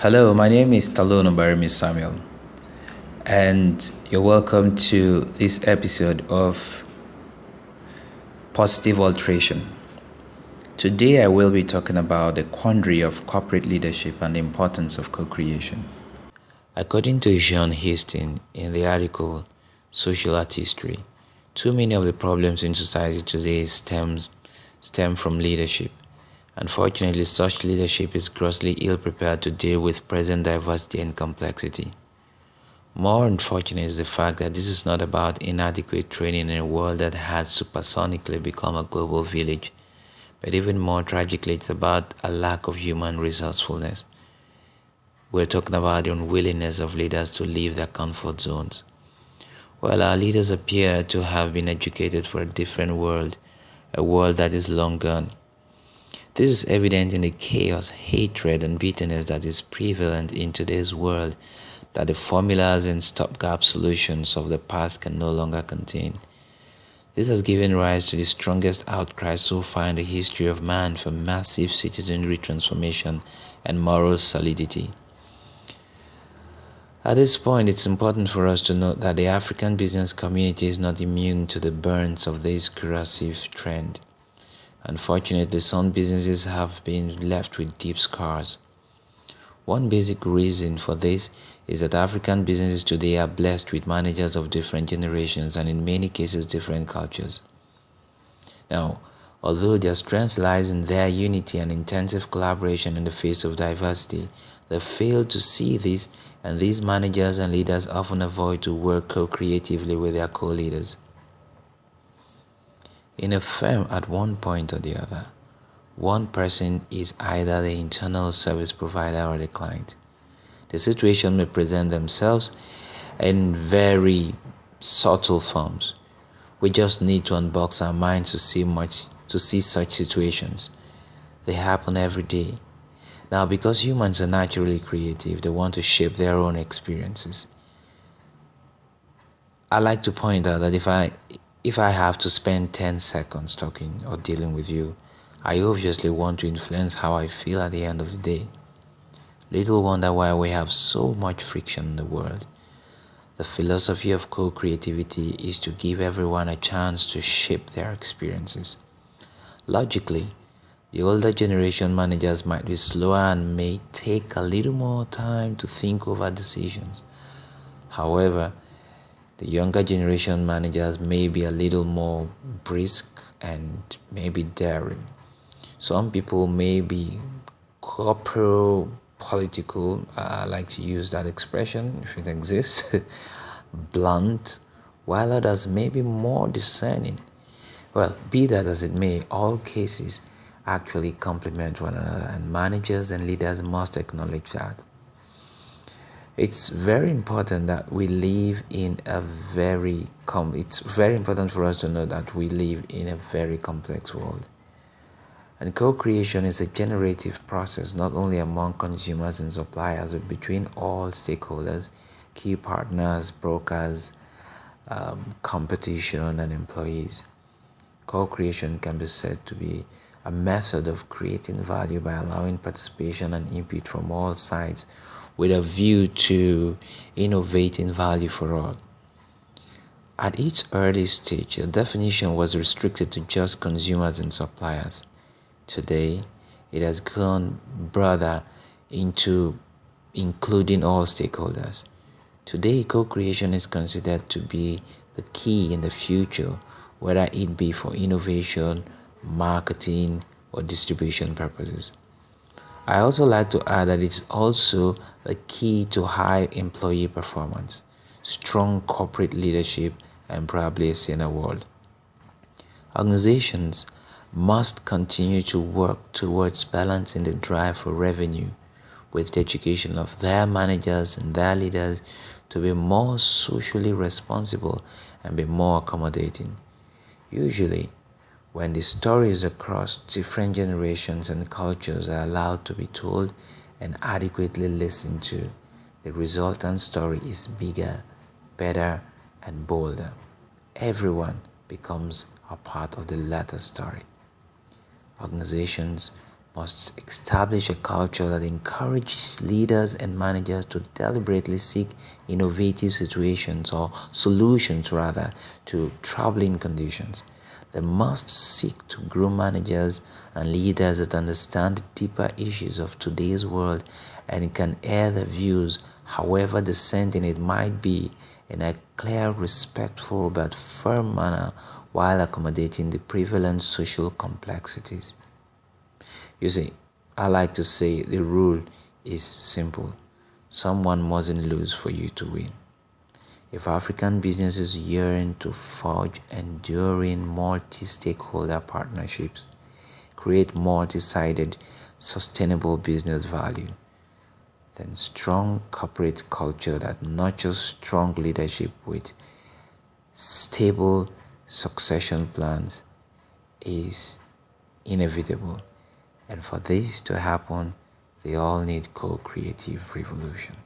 Hello, my name is Stallone-Obaraemi Samuel, and you're welcome to this episode of Positive Alteration. Today, I will be talking about the quandary of corporate leadership and the importance of co-creation. According to Jean Hastings in the article Social Art History, too many of the problems in society today stem from leadership. Unfortunately, such leadership is grossly ill-prepared to deal with present diversity and complexity. More unfortunate is the fact that this is not about inadequate training in a world that has supersonically become a global village, but even more tragically, it's about a lack of human resourcefulness. We're talking about the unwillingness of leaders to leave their comfort zones. While our leaders appear to have been educated for a different world, a world that is long gone. This is evident in the chaos, hatred, and bitterness that is prevalent in today's world that the formulas and stopgap solutions of the past can no longer contain. This has given rise to the strongest outcry so far in the history of man for massive citizenry transformation and moral solidity. At this point, it's important for us to note that the African business community is not immune to the burns of this corrosive trend. Unfortunately, some businesses have been left with deep scars. One basic reason for this is that African businesses today are blessed with managers of different generations and in many cases different cultures. Now, although their strength lies in their unity and intensive collaboration in the face of diversity, they fail to see this, and these managers and leaders often avoid to work co-creatively with their co-leaders. In a firm, at one point or the other, one person is either the internal service provider or the client. The situation may present themselves in very subtle forms. We just need to unbox our minds to see such situations. They happen every day. Now, because humans are naturally creative, they want to shape their own experiences. I like to point out that if I have to spend 10 seconds talking or dealing with you, I obviously want to influence how I feel at the end of the day. Little wonder why we have so much friction in the world. The philosophy of co-creativity is to give everyone a chance to shape their experiences. Logically, the older generation managers might be slower and may take a little more time to think over decisions. However, the younger generation managers may be a little more brisk and maybe daring. Some people may be corporal political, I like to use that expression if it exists, blunt, while others may be more discerning. Well, be that as it may, all cases actually complement one another, and managers and leaders must acknowledge that. It's very important that we live in it's very important for us to know that we live in a very complex world. And co-creation is a generative process not only among consumers and suppliers, but between all stakeholders, key partners, brokers, competition, and employees. Co-creation can be said to be a method of creating value by allowing participation and input from all sides with a view to innovating value for all. At its early stage, the definition was restricted to just consumers and suppliers. Today, it has gone broader into including all stakeholders. Today, co-creation is considered to be the key in the future, whether it be for innovation, marketing, or distribution purposes. I also like to add that it's also the key to high employee performance, strong corporate leadership, and probably a saner world. Organizations must continue to work towards balancing the drive for revenue with the education of their managers and their leaders to be more socially responsible and be more accommodating. Usually, when the stories across different generations and cultures are allowed to be told and adequately listened to, the resultant story is bigger, better, and bolder. Everyone becomes a part of the latter story. Organizations must establish a culture that encourages leaders and managers to deliberately seek innovative situations or solutions rather to troubling conditions. They must seek to grow managers and leaders that understand the deeper issues of today's world and can air their views, however dissenting it might be, in a clear, respectful but firm manner while accommodating the prevalent social complexities. You see, I like to say the rule is simple. Someone mustn't lose for you to win. If African businesses yearn to forge enduring multi-stakeholder partnerships, create multi-sided sustainable business value, then strong corporate culture that nurtures strong leadership with stable succession plans is inevitable. And for this to happen, they all need co-creative revolution.